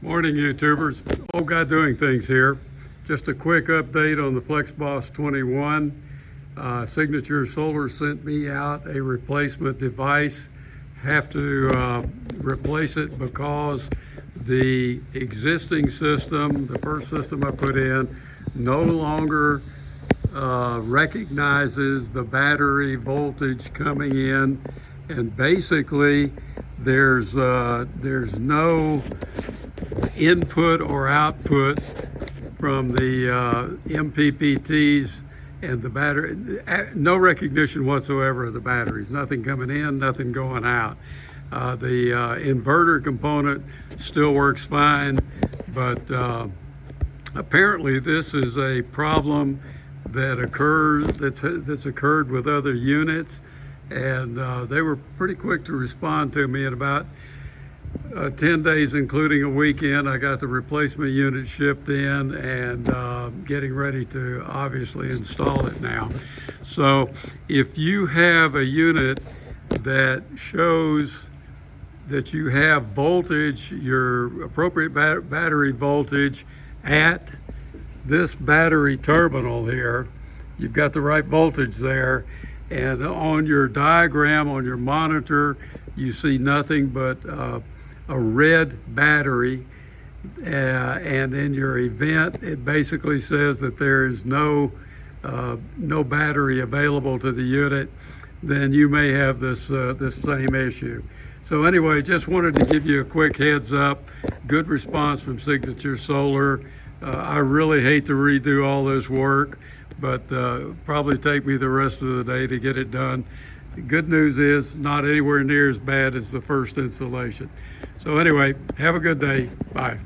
Morning, YouTubers. Old Guy Doing Things here. Just a quick update on the Flexboss21. Signature Solar sent me out a replacement device. Have to replace it because the existing system, the first system I put in, no longer recognizes the battery voltage coming in, and basically there's no input or output from the MPPTs and the battery. No recognition whatsoever of the batteries. Nothing coming in, nothing going out. The inverter component still works fine, but apparently this is a problem that that's occurred with other units, and they were pretty quick to respond to me. In about 10 days, including a weekend, I got the replacement unit shipped in and getting ready to obviously install it now. So if you have a unit that shows that you have voltage, your appropriate battery voltage at this battery terminal here, you've got the right voltage there, and on your diagram on your monitor you see nothing but a red battery, and in your event it basically says that there is no battery available to the unit, then you may have this same issue. So anyway, just wanted to give you a quick heads up. Good response from Signature Solar. I really hate to redo all this work, but probably take me the rest of the day to get it done. The good news is not anywhere near as bad as the first installation. So anyway, have a good day. Bye.